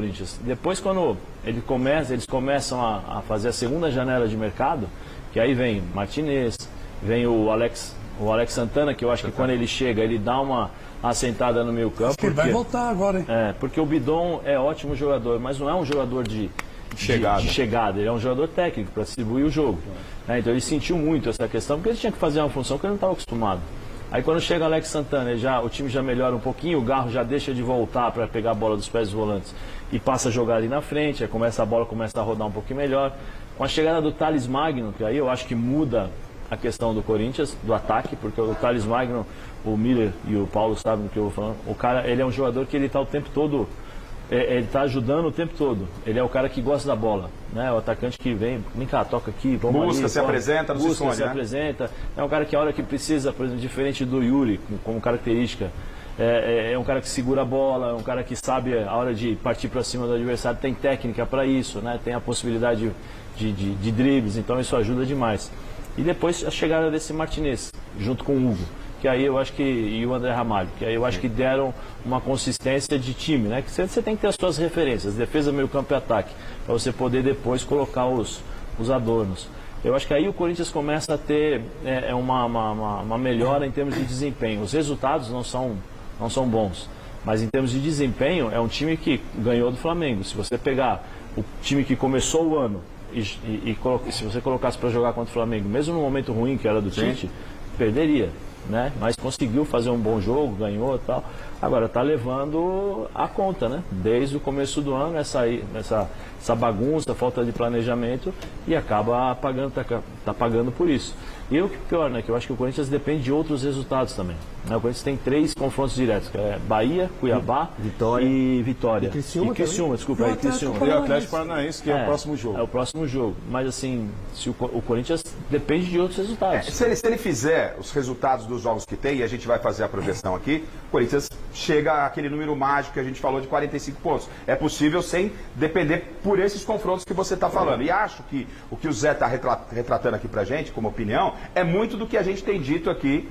Corinthians. Depois, quando eles começam a fazer a segunda janela de mercado, que aí vem Martinez, vem o Alex Santana, que eu acho que quando ele chega, ele dá uma assentada no meio campo. Acho que ele vai voltar agora, hein? Porque o Bidon é ótimo jogador, mas não é um jogador de chegada. Ele é um jogador técnico para distribuir o jogo. Então ele sentiu muito essa questão, porque ele tinha que fazer uma função que ele não estava acostumado. Aí quando chega o Alex Santana, o time já melhora um pouquinho, o Garro já deixa de voltar para pegar a bola dos pés dos volantes e passa a jogar ali na frente, aí a bola começa a rodar um pouquinho melhor. Com a chegada do Thales Magno, que aí eu acho que muda a questão do Corinthians, do ataque, porque o Thales Magno, o Miller e o Paulo sabem do que eu vou falando. O cara, ele é um jogador que ele está o tempo todo, ele está ajudando o tempo todo. Ele é o cara que gosta da bola, né? O atacante que vem cá, toca aqui, vamos busca, ali, se apresenta, não se esconde, se apresenta. É um cara que a hora que precisa, por exemplo, diferente do Yuri, como característica, é um cara que segura a bola, é um cara que sabe a hora de partir para cima do adversário, tem técnica para isso, né? Tem a possibilidade de dribles, então isso ajuda demais. E depois a chegada desse Martinez, junto com o Hugo, que aí eu acho que, e o André Ramalho, que aí eu acho que deram uma consistência de time, né? Que você tem que ter as suas referências, defesa, meio campo e ataque, para você poder depois colocar os adornos. Eu acho que aí o Corinthians começa a ter uma melhora em termos de desempenho. Os resultados não são bons, mas em termos de desempenho é um time que ganhou do Flamengo. Se você pegar o time que começou o ano e se você colocasse para jogar contra o Flamengo, mesmo no momento ruim que era do Tite, perderia, né? Mas conseguiu fazer um bom jogo, ganhou e tal. Agora está levando a conta, né? Desde o começo do ano, essa bagunça, falta de planejamento, e acaba pagando, tá pagando por isso. E o que pior, né? Que eu acho que o Corinthians depende de outros resultados também, né? O Corinthians tem 3 confrontos diretos, que é Bahia, Cuiabá e Vitória. E Criciúma, desculpa. E o Atlético Paranaense, que é o próximo jogo. É o próximo jogo. Mas assim, se o Corinthians depende de outros resultados. Se ele fizer os resultados dos jogos que tem, e a gente vai fazer a projeção aqui, o Corinthians chega àquele número mágico que a gente falou de 45 pontos. É possível sem depender por esses confrontos que você está falando. E acho que o que o Zé está retratando aqui pra gente, como opinião, é muito do que a gente tem dito aqui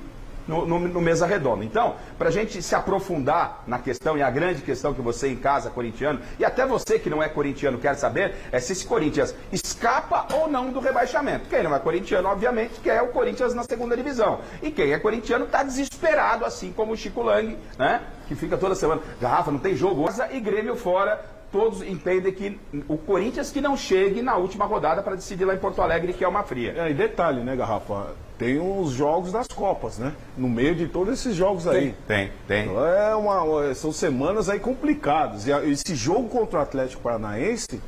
no Mesa Redonda. Então, para a gente se aprofundar na questão, e a grande questão que você em casa, corintiano, e até você que não é corintiano quer saber, é se esse Corinthians escapa ou não do rebaixamento. Quem não é corintiano, obviamente, quer o Corinthians na segunda divisão. E quem é corintiano está desesperado, assim como o Chico Lang, né? Que fica toda semana, Garrafa, não tem jogo, e Grêmio fora. Todos entendem que o Corinthians que não chegue na última rodada para decidir lá em Porto Alegre, que é uma fria. E detalhe, né, Garrafa? Tem os jogos das Copas, né? No meio de todos esses jogos aí. Tem. Então são semanas aí complicadas. E esse jogo contra o Atlético Paranaense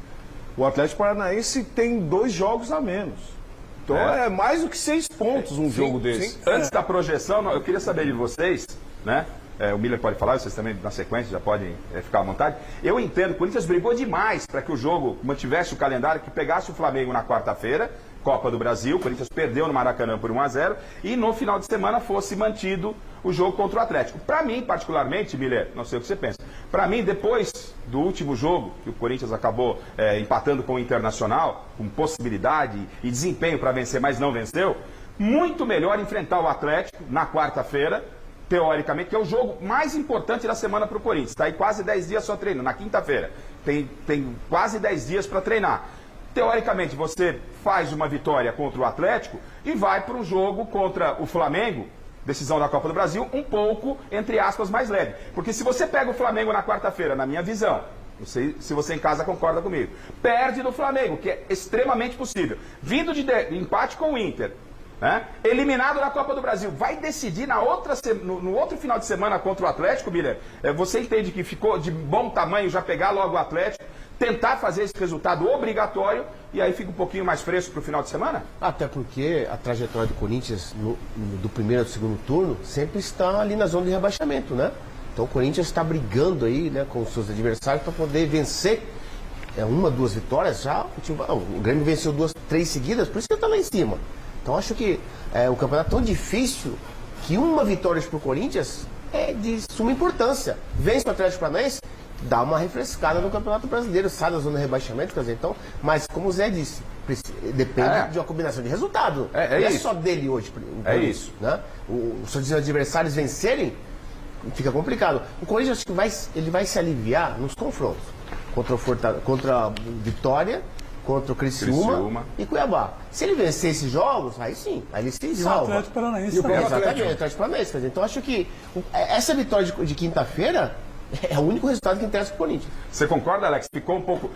tem 2 jogos a menos. Então é mais do que 6 pontos jogo desse. Antes da projeção, eu queria saber de vocês, né? O Miller pode falar, vocês também na sequência já podem ficar à vontade. Eu entendo que o Corinthians brigou demais para que o jogo mantivesse o calendário, que pegasse o Flamengo na quarta-feira, Copa do Brasil, o Corinthians perdeu no Maracanã por 1-0, e no final de semana fosse mantido o jogo contra o Atlético. Para mim, particularmente, Miller, não sei o que você pensa, para mim, depois do último jogo, que o Corinthians acabou empatando com o Internacional, com possibilidade e desempenho para vencer, mas não venceu, muito melhor enfrentar o Atlético na quarta-feira, teoricamente, que é o jogo mais importante da semana para o Corinthians. Está aí quase 10 dias só treinando, na quinta-feira. Tem quase 10 dias para treinar. Teoricamente, você faz uma vitória contra o Atlético e vai para um jogo contra o Flamengo, decisão da Copa do Brasil, um pouco, entre aspas, mais leve. Porque se você pega o Flamengo na quarta-feira, na minha visão, não sei se você em casa concorda comigo, perde do Flamengo, que é extremamente possível. Vindo de empate com o Inter, né? Eliminado da Copa do Brasil, vai decidir no outro final de semana contra o Atlético, Miller? Você entende que ficou de bom tamanho já pegar logo o Atlético, tentar fazer esse resultado obrigatório e aí fica um pouquinho mais fresco para o final de semana? Até porque a trajetória do Corinthians do primeiro ao segundo turno sempre está ali na zona de rebaixamento, né? Então o Corinthians está brigando aí, né, com os seus adversários para poder vencer 1, 2 vitórias já. O Grêmio venceu 2, 3 seguidas, por isso que ele está lá em cima. Então acho que o campeonato é tão difícil que uma vitória para o Corinthians é de suma importância. Vence o Atlético Paranaense, dá uma refrescada no Campeonato Brasileiro, sai da zona de rebaixamento, quer dizer, então, mas como o Zé disse, depende de uma combinação de resultado. Não é só dele hoje. Isso. Né? Os seus adversários vencerem, fica complicado. O Corinthians acho que ele vai se aliviar nos confrontos. contra a Vitória, contra o Criciúma e Cuiabá. Se ele vencer esses jogos, aí sim, aí ele se salva. O Atlético Paranaense Exatamente, o Atlético Paranaense. Então acho que essa vitória de quinta-feira é o único resultado que interessa pro Corinthians. Você concorda, Alex? Ficou um pouco...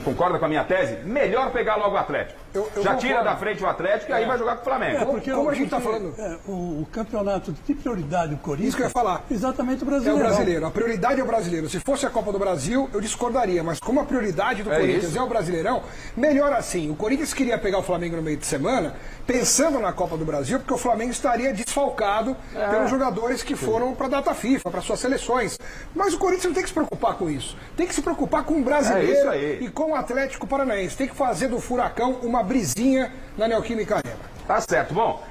concorda com a minha tese? Melhor pegar logo o Atlético. Já tira da frente o Atlético e aí vai jogar com o Flamengo. Porque como a gente está falando... o campeonato de prioridade do Corinthians... Isso que eu ia falar. Exatamente o É brasileiro. o brasileiro. A prioridade é o brasileiro. Se fosse a Copa do Brasil, eu discordaria. Mas como a prioridade do Corinthians é o Brasileirão, melhor assim. O Corinthians queria pegar o Flamengo no meio de semana, pensando na Copa do Brasil, porque o Flamengo estaria desfalcado pelos jogadores que foram para a data FIFA, para suas seleções. Mas o Corinthians não tem que se preocupar com isso. Tem que se preocupar com o brasileiro e com o Atlético Paranaense. Tem que fazer do Furacão uma brisinha na Neoquímica Arena. Tá certo. Bom...